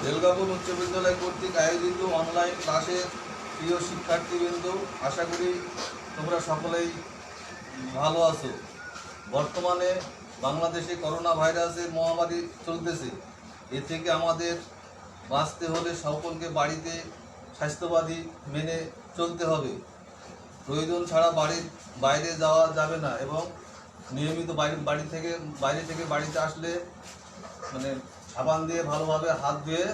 বেলগাপুর উচ্চ বিদ্যালয় কর্তৃক আয়োজিত অনলাইন ক্লাসের প্রিয় শিক্ষার্থীবৃন্দ, আশা করি তোমরা সকলেই ভালো আছো। বর্তমানে বাংলাদেশে করোনা ভাইরাসের মহামারী চলতেছে। এ থেকে আমাদের বাঁচতে হলে সকলকে বাড়িতে স্বাস্থ্যবিধি মেনে চলতে হবে। প্রয়োজন ছাড়া বাড়ির বাইরে যাওয়া যাবে না এবং নিয়মিত বাইরে থেকে বাড়িতে আসলে সাবান দিয়ে ভালোভাবে হাত ধুয়ে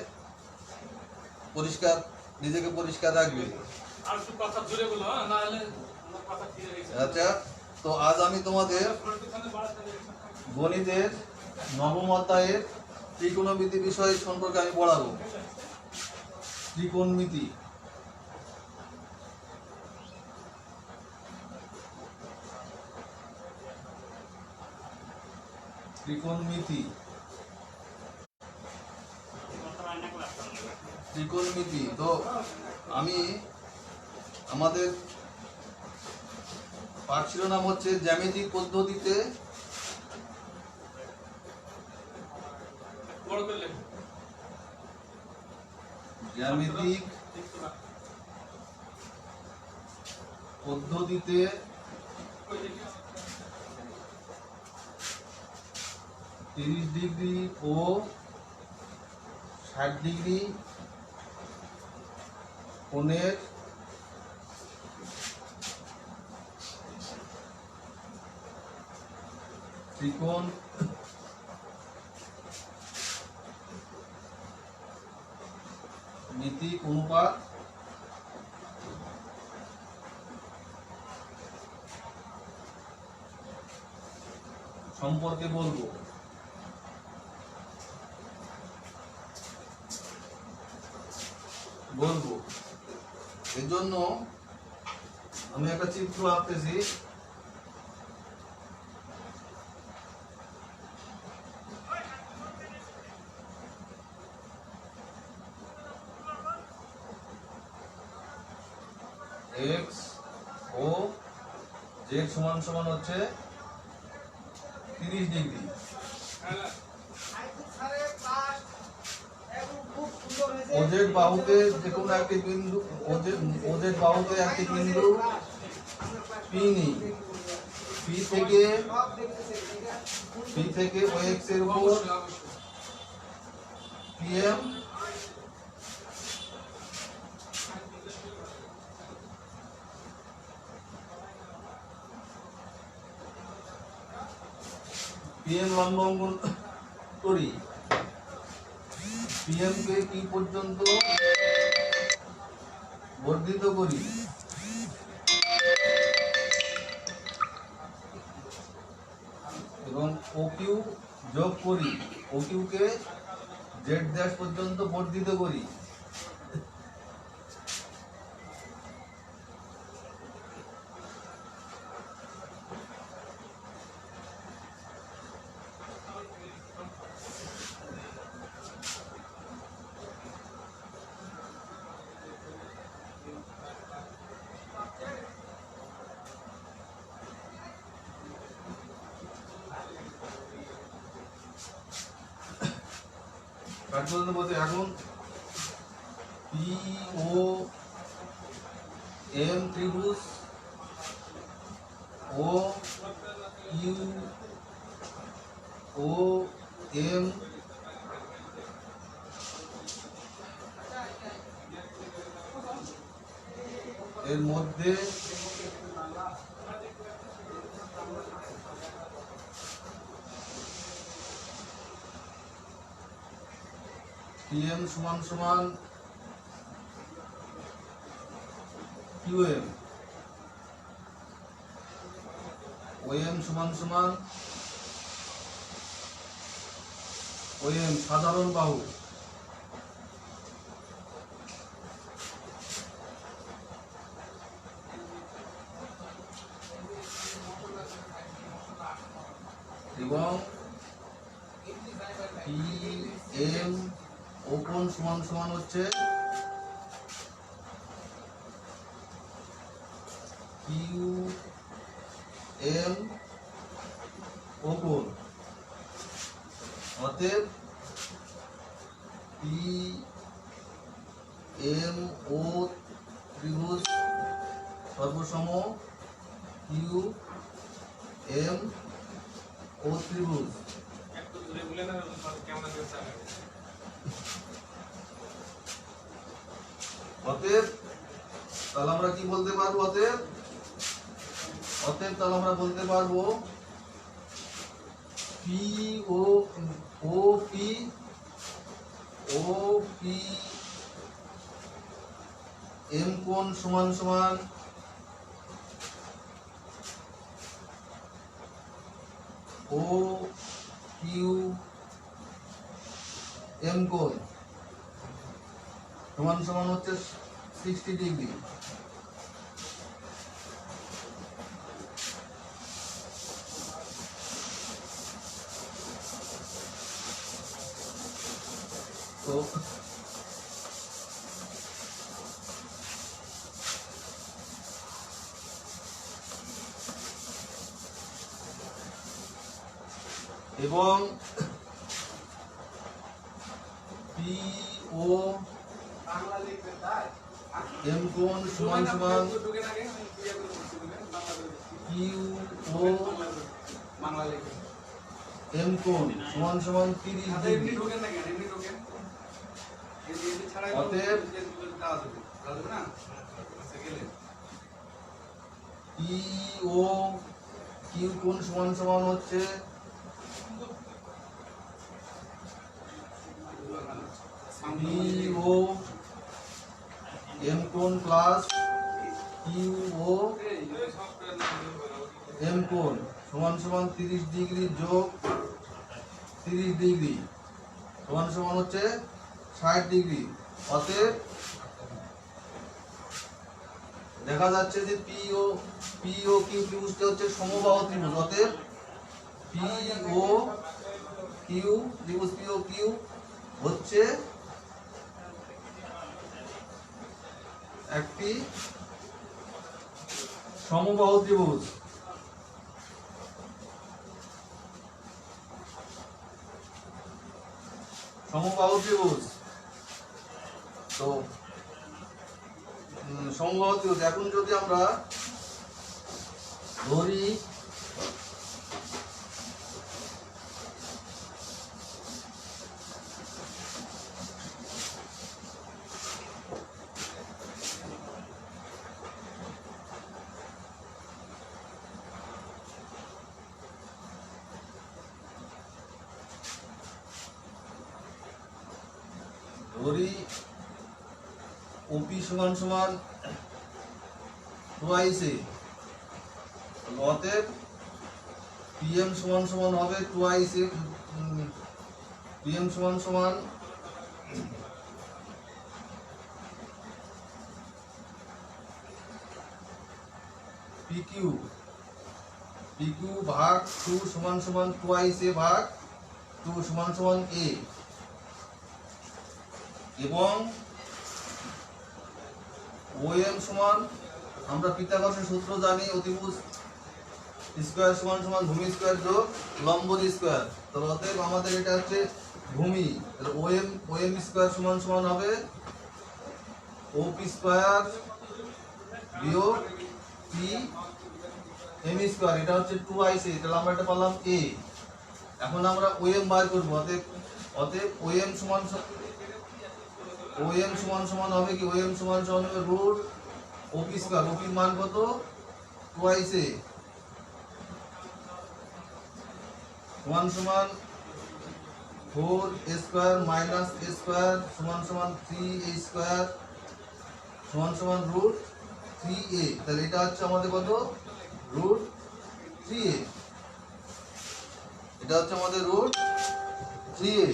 নিজেকে পরিষ্কার রাখবে। আচ্ছা, তো আজ আমি তোমাদের গণিতের নবম অধ্যায়ের ত্রিকোণমিতি বিষয় সম্পর্কে আমি পড়াবো। ত্রিকোণমিতি। ত্রিকোণমিতি ত্রিকোণমিতি তো আমি আমাদের পাঠ শিরোনাম হচ্ছে জ্যামিতিক পদ্ধতিতে জ্যামিতিক পদ্ধতিতে 30 ডিগ্রি ও 60 ডিগ্রি কোণের ত্রিকোণ মিতিক অনুপাত সম্পর্কে বলবো। এর জন্য আমি একটা চিত্র আঁকতেছি। এক্স ও জেড সমান সমান হচ্ছে 30 ডিগ্রি। ওজেড বাহুতে যে কোনো একটি বিন্দু ওজেড বাহুতে একটি বিন্দু পি নিই। পি থেকে ও এক্স এর উপর পিএম লম্ব অঙ্কন করি। পিএম কে কি পর্যন্ত বর্ধিত করি এবং ও কিউ যোগ করি। ও কিউ কে জেড ড্যাশ পর্যন্ত বর্ধিত করি। এখন পি ও এম ত্রিভুজ ও কিউ ও এম এর মধ্যে পিএম সমান সমান কিউএম, ওএম সমান সমান ওএম সাধারণ বাহু। এবং পি এম ওপন সমান সমান হচ্ছে কিউ এম ওপন। অতএব পি এম ও ত্রিভুজ সর্বসম কিউ এম ও ত্রিভুজ। অতএব তাহলে আমরা কি বলতে পারবো? অতএব তাহলে আমরা বলতে পারবো পি ও ও পি এম কোণ সমান সমান ও কিউ এম কোণ সমান সমান হচ্ছে 60 ডিগ্রি। তো এবং পি ও এম কোণ সমান সমান কিউ ও এম কোণ সমান সমান 30 ডিগ্রি। অতএব পি ও কিউ কোণ সমান সমান হচ্ছে পি ও এম কোণ প্লাস কিউ ও এম কোণ সমান সমান 30 ডিগ্রি যোগ 30 ডিগ্রি সমান সমান হচ্ছে 60 ডিগ্রি। অতএব দেখা যাচ্ছে যে পি ও কিউ ত্রিভুজটা হচ্ছে সমবাহু ত্রিভুজ। অতএব পি ও কিউ ত্রিভুজ পি ও কিউ হচ্ছে একটি সমবাহু ত্রিভুজ। সমবাহু ত্রিভুজ তো সমবাহু ত্রিভুজ। এখন যদি আমরা ধরি ওপি সমান সমান টুয়াইস এ। অতএব পিএম সমান সমান হবে টুয়াইস এ। পিএম সমান সমান পিকিউ ভাগ 2 সমান সমান টুয়াইস এ ভাগ 2 সমান সমান এ। এবং ওএম সমান আমরা পিথাগোরাসের সূত্র জানি, অতিভুজ স্কয়ার সমান সমান ভূমি স্কয়ার যোগ লম্ব স্কয়ার। তো অতএব আমাদের এটা হচ্ছে ভূমি। তাহলে ওএম স্কয়ার সমান সমান হবে ওপি স্কয়ার বিয়োগ পি এম স্কয়ার। এটা হচ্ছে 2ic। তাহলে আমরা এটা পেলাম a। এখন আমরা ওএম বার করব। অতএব ওএম সমান সমান হবে কি? ওএম সমান সমান হবে রুট ওপি স্কয়ার। ওপির মান কত? 2ic সমান সমান 4a square minus a square সমান সমান 3a স্কয়ার সমান সমান রুট 3a। তাহলে এটা হচ্ছে আমাদের কত? Root 3a। এটা হচ্ছে আমাদের রুট 3a।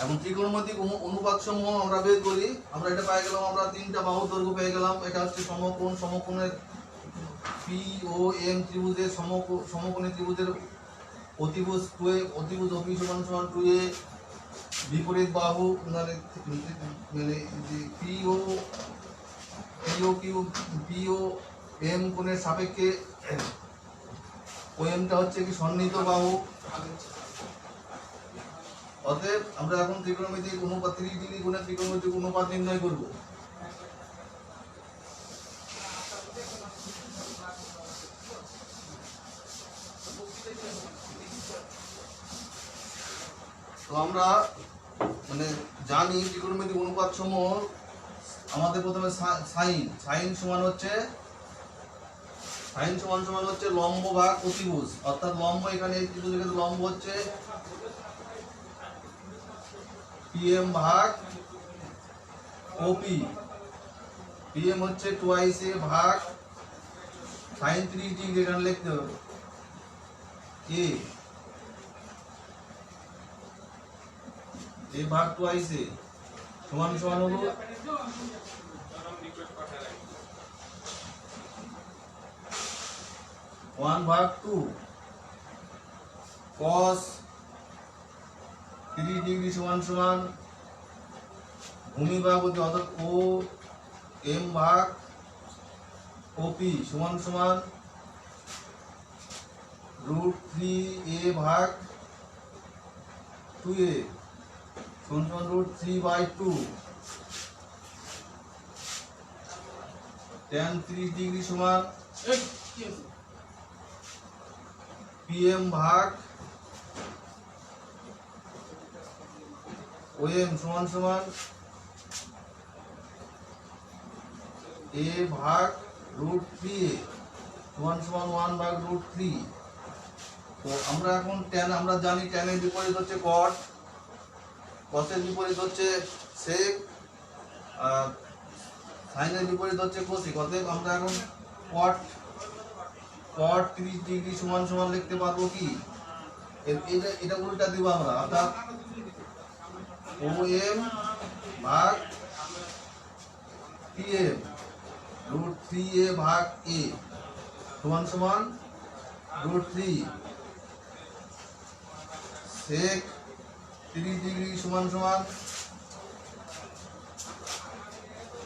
এবং ত্রিকোণমিতিক অনুপাত সমূহ আমরা বের করি। আমরা এটা পেয়ে গেলাম, আমরা তিনটা বাহু দৈর্ঘ্য পেয়ে গেলাম। এটা হচ্ছে সমকোণ। সমকোণের পি ও এম ত্রিভুজের সমকোণী ত্রিভুজের অতিভুজ 2a, অতিভুজ ওপি সমান সমান 2a। বিপরীত বাহু মানে পি ও এম কোণের সাপেক্ষে ও এমটা হচ্ছে কি সন্নিহিত বাহু। অতএব আমরা এখন ত্রিকোণমিতিক অনুপাত 30 ডিগ্রি কোণের ত্রিকোণমিতিক অনুপাত নির্ণয় করব। তো আমরা মানে জানি ত্রিকোণমিতিক অনুপাত সমূহ আমাদের প্রথমে সাইন সমান হচ্ছে লম্ব ভাগ অতিভুজ, অর্থাৎ লম্ব এখানে ত্রিভুজের ক্ষেত্রে লম্ব হচ্ছে পিএম ভাগ ওপি। পিএম হচ্ছে টুয়াইস এ ভাগ সাইন 30 ডিগ্রি, এখানে লিখতে হবে এ ভাগ টুয়াইস এ সমান সমান হলো 1/2 cos 30 ডিগ্রি সমান সমান ভূমি ভাগ অতি, অর্থাৎ ও এম ভাগ ওপি সমান সমান √3a ভাগ 2a সমান সমান √3/2 tan 30 ডিগ্রি সমান পিএম ভাগ ওএম সমান সমান এ ভাগ √3a সমান সমান 1/√3। তো আমরা এখন tan, আমরা জানি tan এর বিপরীত হচ্ছে cot, cos এর বিপরীত হচ্ছে sec, sin এর বিপরীত হচ্ছে cosec। অতএব আমরা এখন cot 30 ডিগ্রি সমান সমান লিখতে পারবো কি, এটা উল্টা দিব আমরা, অর্থাৎ OM ভাগ PM √3a ভাগ a সমান সমান √3 sec 30 ডিগ্রি সমান সমান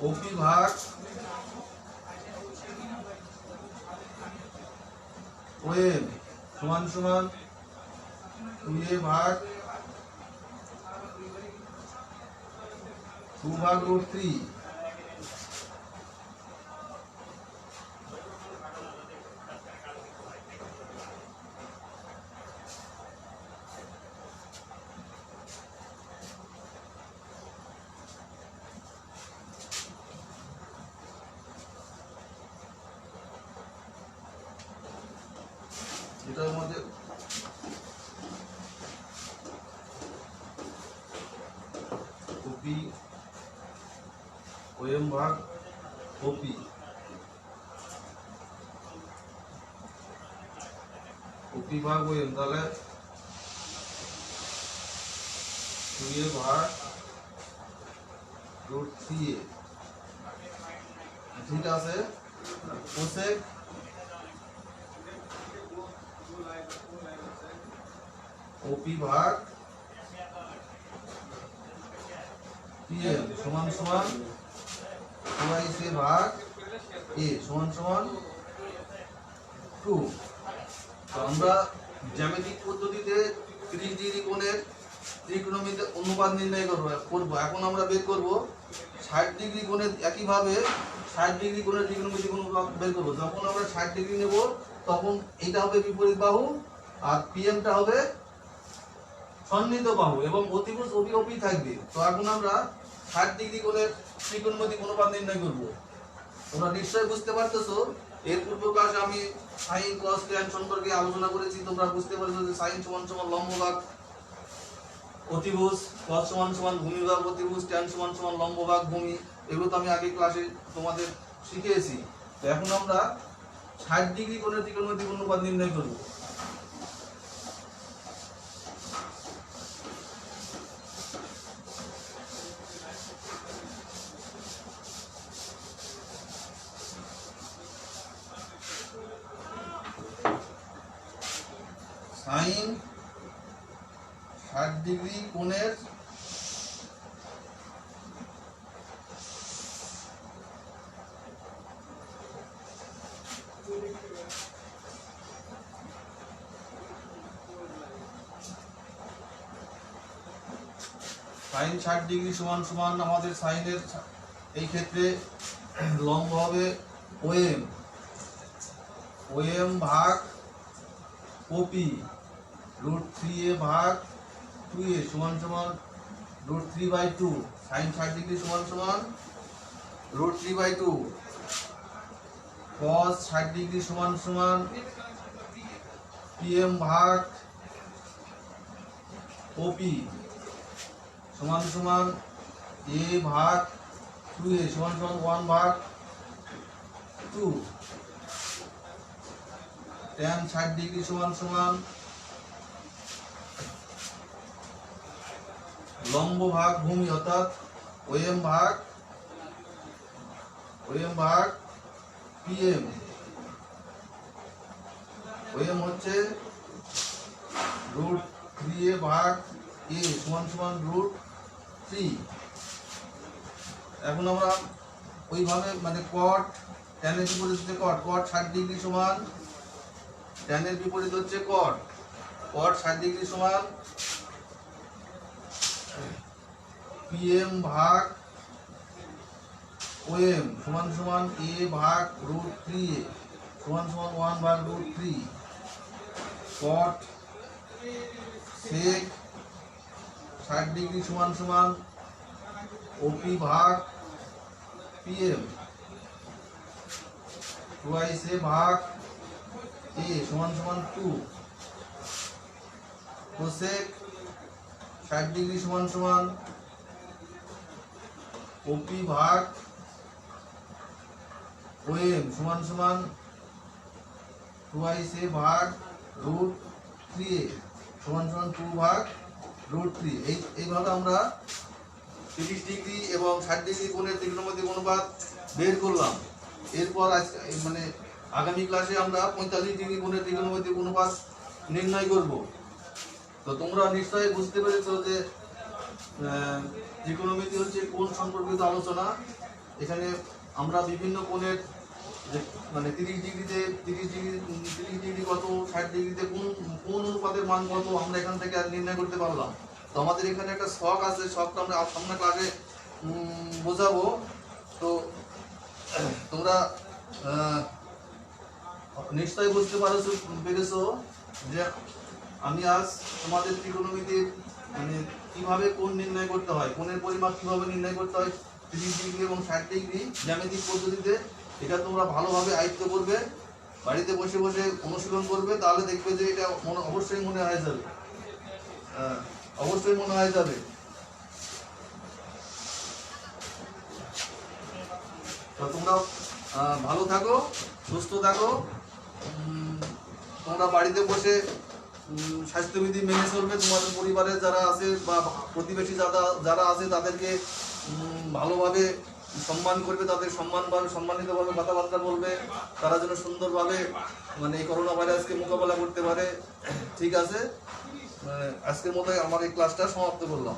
OP ভাগ OM সমান সমান 2a ভাগ 2/√3। এটার মধ্যে ওপি ওএম ভাগ ওপি, ওপি ভাগ ওএম, তাহলে 2a ভাগ √3a, ঠিক আছে। কোসেক ওপি ভাগ পিএম সমান সমান টুয়াইস এ ভাগ এ সমান সমান 2। তো আমরা জ্যামিতিক পদ্ধতিতে 30 ডিগ্রি কোণের ত্রিকোণমিতিক অনুপাত নির্ণয় করব। এখন আমরা বের করব 60 ডিগ্রি কোণের, একইভাবে 60 ডিগ্রি কোণের ত্রিকোণমিতিক অনুপাত বের করব। যখন আমরা 60 ডিগ্রি নেব তখন এটা হবে বিপরীত বাহু আর পিএমটা হবে সন্নিহিত বাহু এবং অতিভুজ ওপি ওপি থাকবে। তো এখন আমরা 60 ডিগ্রি কোণের ত্রিকোণমিতিক অনুপাত নির্ণয় করব। তোমরা নিশ্চয়ই বুঝতে পারতেছো, এর পূর্ব ক্লাসে আমি সাইন cos tan সম্পর্কে আলোচনা করেছি। তোমরা বুঝতে পারছো যে সাইন সমান সমান লম্ব ভাগ অতিভুজ, cos সমান সমান ভূমি ভাগ অতিভুজ, tan সমান সমান লম্ব ভাগ ভূমি, এগুলো তো আমি আগে ক্লাসে তোমাদের শিখিয়েছি। তো এখন আমরা 60 ডিগ্রি কোণের ত্রিকোণমিতিক অনুপাত নির্ণয় করব। সাইন 60 ডিগ্রি কোণের সাইন 60 ডিগ্রি সমান সমান আমাদের সাইনের এই ক্ষেত্রে লম্ব হবে ওএম, ওএম ভাগ ওপি √3a ভাগ 2a সমান সমান √3/2। সাইন 60 ডিগ্রি সমান সমান √3/2। কস 60 ডিগ্রি সমান সমান পিএম ভাগ ওপি সমান সমান a ভাগ 2a সমান সমান 1 ভাগ 2। tan 60 ডিগ্রি সমান সমান লম্ব ভাগ ভূমি অর্থাৎ ওএম ভাগ পিএম। ওএম হচ্ছে √3a ভাগ a সমান সমান √3। এখন আমরা ওইভাবে মানে কট ট্যানের বিপরীত হচ্ছে কট, কট 60 ডিগ্রি সমান ট্যানের বিপরীত হচ্ছে কট, কট 60 ডিগ্রি সমান পিএম ভাগ ওএম সমান সমান a ভাগ √3a সমান সমান 1 ভাগ √3। কট সেক 60 ডিগ্রি সমান সমান ওপি ভাগ পিএম 2a ভাগ a সমান সমান 2। কোসেক 60 ডিগ্রি সমান সমান ওপি ভাগ ওএম সমান সমান 2a ভাগ √3a সমান সমান 2 ভাগ √3। এইভাবে আমরা 30 ডিগ্রি এবং 60 ডিগ্রি কোণের ত্রিকোণমিতিক অনুপাত বের করলাম। এরপর মানে আগামী ক্লাসে আমরা 45 ডিগ্রি কোণের ত্রিকোণমিতিক অনুপাত নির্ণয় করব। তো তোমরা নিশ্চয়ই বুঝতে পেরেছো যে ত্রিকোণমিতি হচ্ছে কোণ সম্পর্কিত আলোচনা। এখানে আমরা বিভিন্ন কোণের মানে 30 ডিগ্রি কত, 60 ডিগ্রিতে কোন অনুপাতের মান কত আমরা এখান থেকে নির্ণয় করতে পারলাম। তো আমাদের এখানে একটা ছক আছে, ছকটা আমরা সামনে ক্লাসে বোঝাবো। তো তোমরা নিশ্চয়ই বুঝতে পেরেছো যে আমি আজ তোমাদের ত্রিকোণমিতির মানে কিভাবে কোণ নির্ণয় করতে হয়, কোণের পরিমাপ কিভাবে নির্ণয় করতে হয় 30 ডিগ্রি এবং 60 ডিগ্রি জ্যামিতিক পদ্ধতিতে, এটা তোমরা ভালোভাবে আয়ত্ত করবে, বাড়িতে বসে বসে অনুশীলন করবে, তাহলে দেখবে যে এটা অবশ্যই মনে হয়ে যাবে, অবশ্যই মনে হয়ে যাবে। তো তোমরা ভালো থাকো, সুস্থ থাকো, তোমরা বাড়িতে বসে স্বাস্থ্যবিধি মেনে চলবে, তোমাদের পরিবারের যারা আছে বা প্রতিবেশী যারা আছে তাদেরকে ভালোভাবে সম্মান করবে, তাদের সম্মানিতভাবে কথাবার্তা বলবে, তারা যেন সুন্দরভাবে মানে এই করোনা ভাইরাসকে মোকাবেলা করতে পারে। ঠিক আছে, আজকের মতো আমার এই ক্লাসটা সমাপ্ত করলাম।